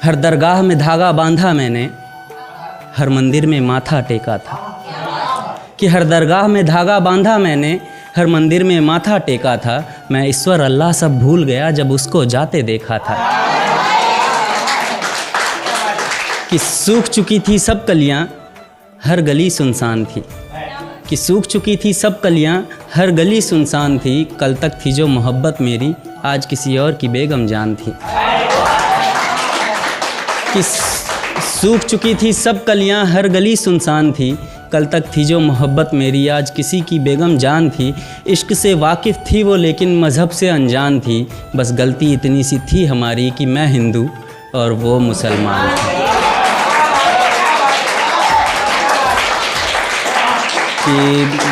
हर दरगाह में धागा बांधा मैंने, हर मंदिर में माथा टेका था। कि हर दरगाह में धागा बांधा मैंने, हर मंदिर में माथा टेका था। मैं ईश्वर अल्लाह सब भूल गया जब उसको जाते देखा था। कि सूख चुकी थी सब कलियां, हर गली सुनसान थी। कि सूख चुकी थी सब कलियां, हर गली सुनसान थी। कल तक थी जो मोहब्बत मेरी, आज किसी और की बेगम जान थी। कि सूख चुकी थी सब कलियां, हर गली सुनसान थी। कल तक थी जो मोहब्बत मेरी, आज किसी की बेगम जान थी। इश्क से वाकिफ़ थी वो लेकिन मज़हब से अनजान थी। बस गलती इतनी सी थी हमारी कि मैं हिंदू और वो मुसलमान थी। कि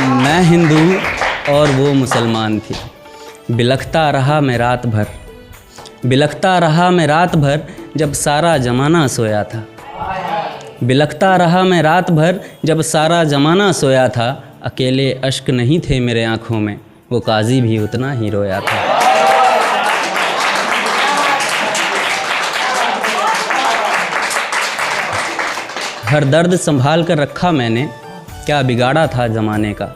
मैं हिंदू और वो मुसलमान थी। बिलखता रहा मैं रात भर, बिलखता रहा मैं रात भर जब सारा ज़माना सोया था। बिलखता रहा मैं रात भर जब सारा ज़माना सोया था। अकेले अश्क नहीं थे मेरे आँखों में, वो काजी भी उतना ही रोया था। हर दर्द संभाल कर रखा मैंने, क्या बिगाड़ा था ज़माने का।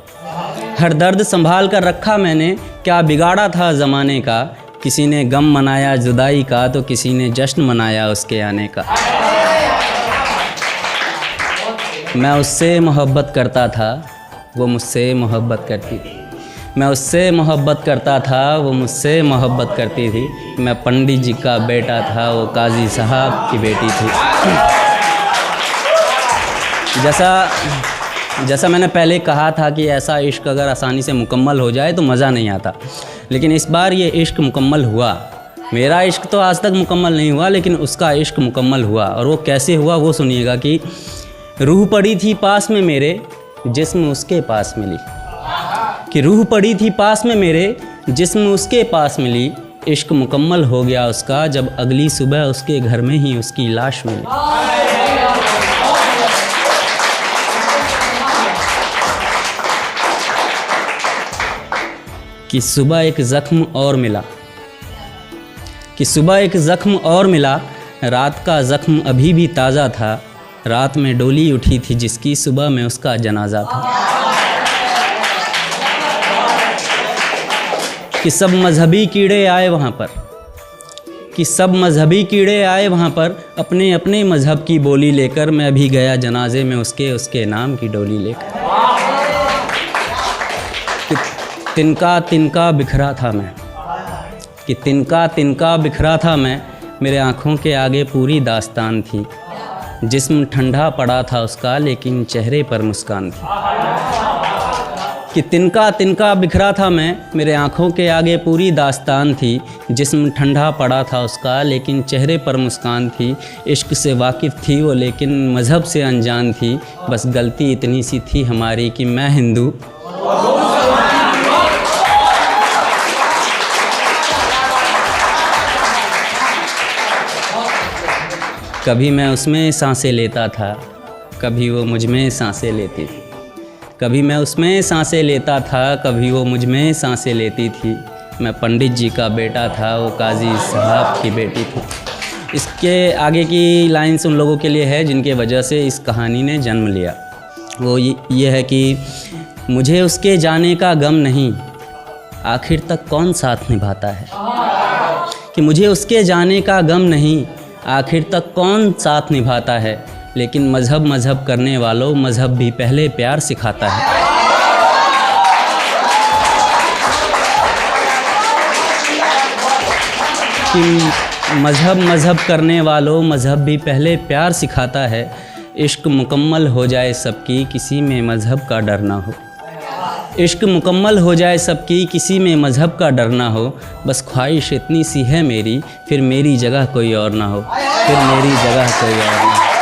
हर दर्द संभाल कर रखा मैंने, क्या बिगाड़ा था ज़माने का। किसी ने गम मनाया जुदाई का तो किसी ने जश्न मनाया उसके आने का। मैं उससे मोहब्बत करता था, वो मुझसे मोहब्बत करती थी। मैं उससे मोहब्बत करता था, वो मुझसे मोहब्बत करती थी। मैं पंडित जी का बेटा था, वो काजी साहब की बेटी थी। जैसा मैंने पहले कहा था कि ऐसा इश्क अगर आसानी से मुकम्मल हो जाए तो मज़ा नहीं आता, लेकिन इस बार ये इश्क मुकम्मल हुआ। मेरा इश्क तो आज तक मुकम्मल नहीं हुआ, लेकिन उसका इश्क मुकम्मल हुआ। और वो कैसे हुआ वो सुनिएगा। कि रूह पड़ी थी पास में मेरे, जिस्म उसके पास मिली। कि रूह पड़ी थी पास में मेरे, जिस्म उसके पास मिली। इश्क मुकम्मल हो गया उसका जब अगली सुबह उसके घर में ही उसकी लाश मिली। कि सुबह एक ज़ख्म और मिला, कि सुबह एक ज़ख्म और मिला। रात का ज़ख्म अभी भी ताज़ा था। रात में डोली उठी थी जिसकी, सुबह में उसका जनाजा था। कि सब मजहबी कीड़े आए वहाँ पर, कि सब मजहबी कीड़े आए वहाँ पर। अपने अपने मज़हब की बोली लेकर मैं भी गया जनाजे में उसके नाम की डोली लेकर। कि तिनका तिनका बिखरा था मैं, कि तिनका तिनका बिखरा था मैं। मेरे आँखों के आगे पूरी दास्तान थी। जिस्म ठंडा पड़ा था उसका लेकिन चेहरे पर मुस्कान थी। कि तिनका तिनका बिखरा था मैं, मेरे आँखों के आगे पूरी दास्तान थी। जिस्म ठंडा पड़ा था उसका लेकिन चेहरे पर मुस्कान थी। इश्क से वाकिफ़ थी वो लेकिन मज़हब से अनजान थी। बस गलती इतनी सी थी हमारी कि मैं हिंदू। कभी मैं उसमें सांसें लेता था, कभी वो मुझ में सांसें लेती थी। कभी मैं उसमें सांसें लेता था, कभी वो मुझ में सांसें लेती थी। मैं पंडित जी का बेटा था, वो काजी साहब की बेटी थी। इसके आगे की लाइन्स उन लोगों के लिए है जिनके वजह से इस कहानी ने जन्म लिया। वो ये है कि मुझे उसके जाने का गम नहीं, आखिर तक कौन साथ निभाता है। कि मुझे उसके जाने का गम नहीं, आखिर तक कौन साथ निभाता है। लेकिन मज़हब करने वालों, मज़हब भी पहले प्यार सिखाता है। कि मज़हब करने वालों, मज़हब भी पहले प्यार सिखाता है। इश्क मुकम्मल हो जाए सबकी, किसी में मज़हब का डर ना हो। इश्क मुकम्मल हो जाए सबकी, किसी में मज़हब का डर ना हो। बस ख्वाहिश इतनी सी है मेरी, फिर मेरी जगह कोई और ना हो, फिर मेरी जगह कोई और ना हो।